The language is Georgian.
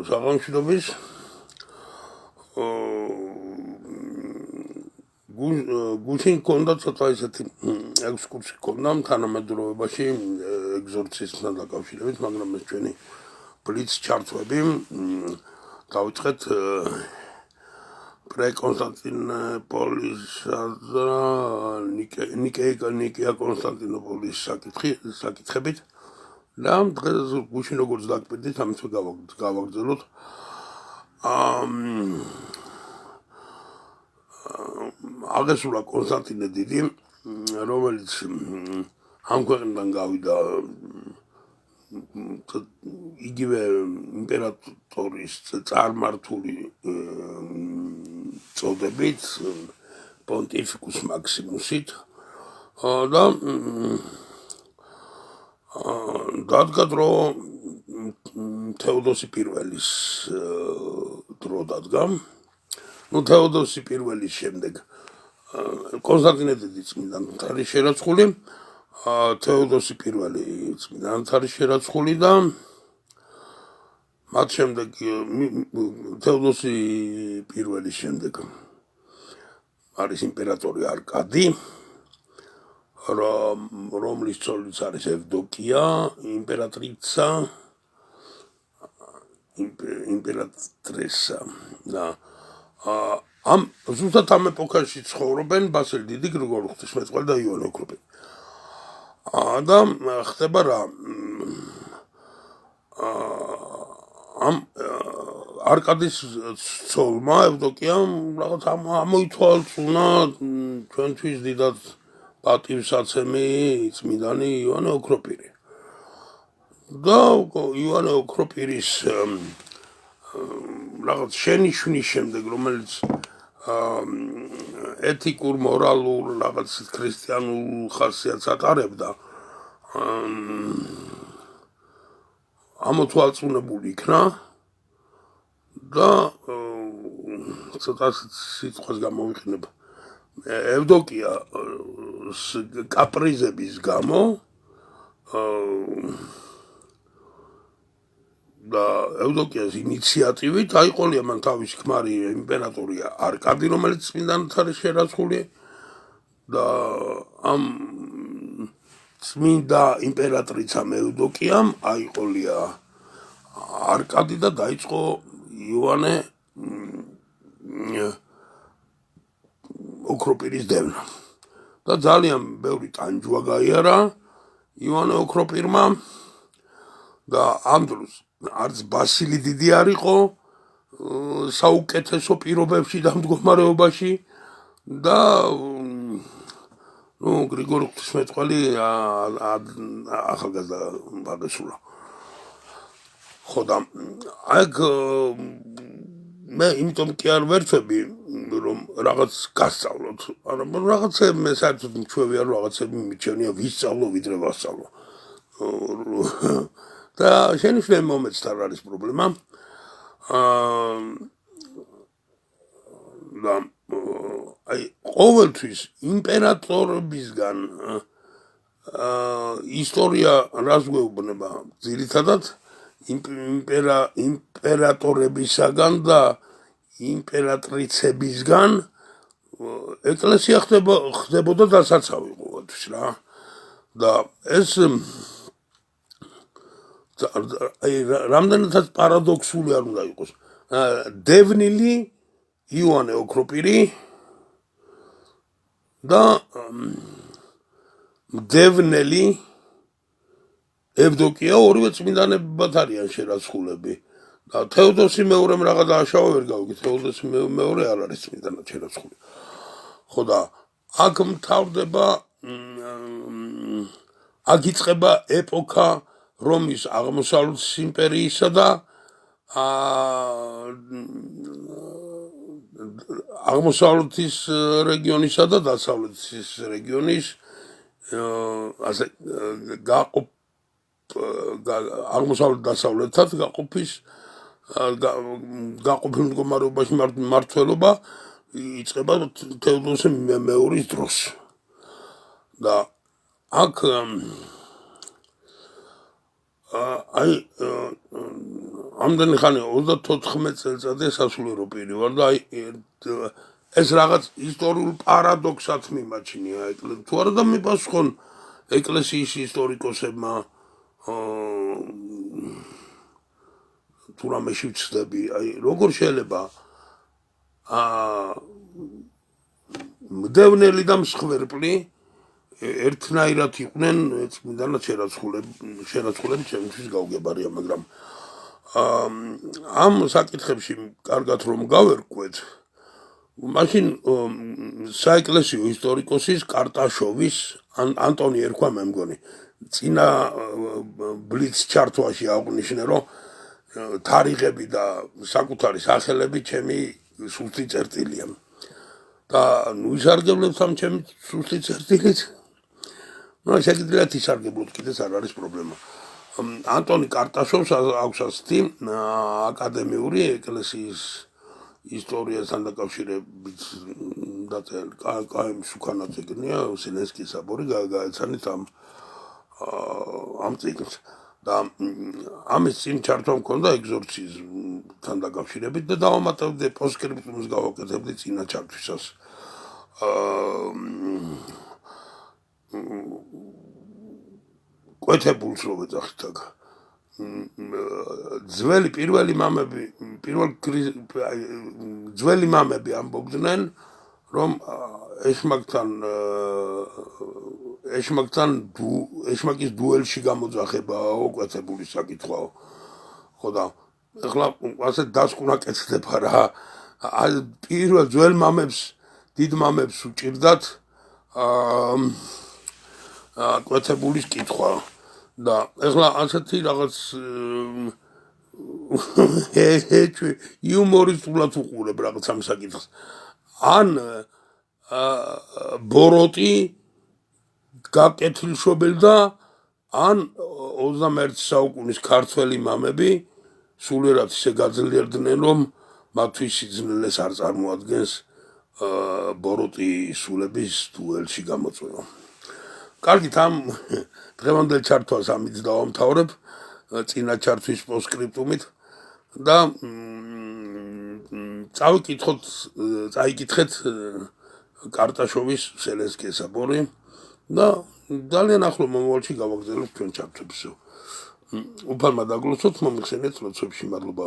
სახელმწიფოების გუშინ ქონდა ცოტა ისეთი ექსკურსი ქონდა თანამედროვეობაში ეგზორციზმთან დაკავშირებით, მაგრამ ეს ჩვენი ბლიც ჩართვები დავიწყეთ პრეკონსტანტინოპოლისა და ნიკეა კონსტანტინოპოლის საკითხებით და დღეს გუშინ როგორც დაგკვირდით, ამით გავაგრძელოთ. აღესრულა კონსტანტინე დიდი, რომელიც ამ ქვეყნიდან გავიდა იგივე იმპერატორის წარმართული წოდებით, პონტიფიკუს მაქსიმუსით და დადგა დრო თეოდოსი პირველის დრო დადგა. თეოდოსი პირველის შემდეგ კონსტანტინე დიდი წმინდანად არის შერაცხული, თეოდოსი პირველი წმინდანად არის შერაცხული და მათ შემდეგ თეოდოსი პირველის შემდეგ არის იმპერატორი არკადი, რომლის ცოლიც არის ევდოკია, იმპერატრიცა, იმპერატრესა და ზუსტად ამ ეპოქაში ცხოვრობენ ბასილი დიდი, გრიგორი ღვთისმეტყველი და იოანე ოქროპირი. და ხდება რა, ამ არკადის ცოლმა ევდოკიამ რაღაც ამოითვალწუნა ჩვენთვის დიდად პატივსაცემი წმინდანი იოანე ოქროპირი. და იოანე ოქროპირის რაღაც შენიშვნის შემდეგ, რომელიც ეთიკურ, მორალურ, რაღაც ქრისტიანულ ხასიათს ატარებდა, ამოთვალწუნებული იქნა და ცოტა სიტყვას გამოვიყენებ. ევდოკიას კაპრიზების გამო და ევდოკიას ინიციატივით აიყოლია მან თავისი ქმარი იმპერატორი არკადი, რომელიც წმინდანად არის შერაცხული და ამ წმინდა იმპერატრიცამ ევდოკიამ აიყოლია არკადი და დაიწყო იოანე ოქროპირის დევნა. და ძალიან ბევრი ტანჯვა გაიარა იოანე ოქროპირმა და ამ დროს არც ბასილი დიდი არ იყო საუკეთესო პირობებში და მდგომარეობაში და გრიგორი ღვთისმეტყველი ახალგაზრდა აღესრულა. ხო და აქ მე იმიტომ კი არ ვერცები რომ რაღაც გასწავლოთ, მაგრამ რაღაცები საერთოდ მჩვევია რომ რაღაცები მიჩვენია ვისწავლო ვიდრე ვასწავლო. და შენიშვნები მომეც არ არის პრობლემა. და აი ყოველთვის იმპერატორებისგან ისტორია რას გვეუბნება ძირითადად იმპერატორებისაგან და იმპერატრიცებისგან ეკლესია ხდებოდა დასაცავი ყოველთვის რა. და ეს რამდენადაც პარადოქსული არ უნდა იყოს. დევნილი იოანე ოქროპირი და დევნელი ევდოკია ორივე წმინდანებად არიან შერაცხულები. და თეოდოსი მეორემ რაღა დააშავა ვერ გავიგე, თეოდოსი მეორე არ არის წმინდანად შერაცხული. ხო და აქ მთავრდება აქ იწყება ეპოქა რომის აღმოსავლეთის იმპერიისა და აღმოსავლეთის რეგიონისა და დასავლეთის რეგიონის ასე აღმოსავლეთ დასავლეთად გაყოფის გაყოფილ მდგომარეობაში მმართველობა იწყება თეოდოსი მეორის დროს. და აქ აი ამდენი ხანი 34 წელიწადია სასულიერო პირი ვარ და აი ეს რაღაც ისტორიულ პარადოქსად მიმაჩნია თუ არა და მიპასუხონ ეკლესიის ისტორიკოსებმა თუ რამეში ვცდები აი როგორ შეიძლება მდევნელი და მსხვერპლი ერთნაირად იყვნენ წმინდანად შერაცხულები ჩემთვის გავგებარია მაგრამ ამ საკითხებში კარგად რომ გავერკვეთ მაშინ საეკლესიო ისტორიკოსის კარტაშოვის ანტონი ერქვა მე მგონი წინა ბლიც ჩართვაში აღვნიშნე რომ თარიღები და საკუთარი სახელები ჩემი სუსტი წერტილია და ნუ ისარგებლებს ამ ჩემი სუსტი წერტილით ну შეგიძლიათ ისარგებლოთ კიდეც არ არის პრობლემა ანტონი კარტაშოვს აქვს ასეთი აკადემიური ეკლესიის ისტორიასთან დაკავშირებით დაწერილი სუქანაძე გნია სილენსკის საბორი გაეცანით ამ წიგნს და ამის წინ ჩართვა მქონდა ეგზორციზმთან დაკავშირებით და დავამატებდი პოსტსკრიპტუმს გავაკეთებდი წინა ჩართვისას კვეთებულს რო ვეძახით აქ ძველი ძველი მამები ამბობდნენ რომ ეშმაკის დუელში გამოძახებაო კვეთებულის საკითხვაო ხო და ეხლა ასე დასკვნა კეთდება რა პირველ ძველ მამებს დიდ მამებს უჭირდათ კვეთებულის კითხვა და ეხლა ასეთი რაღაც იუმორისტულად უყურებ რაღაც ამ საკითხს ან ბოროტი გაკეთილშობილდა ან 21 საუკუნის ქართველი მამები სულიერად ისე გაძლიერდნენ რომ მათთვის სიძნელეს არ წარმოადგენს ბოროტი სულების დუელში გამოწვევა კარგით ამ დღევანდელ ჩართვას ამით დავამთავრებ წინა ჩართვის პოსტსკრიპტუმით და წაიკითხეთ კარტაშოვის სელენსკის საბორი და ძალიან ახლო მომავალში გავაგრძელებთ ჩვენ ჩართვებს უფალმა დაგლოცოთ მომიხსენეთ როცებში მადლობა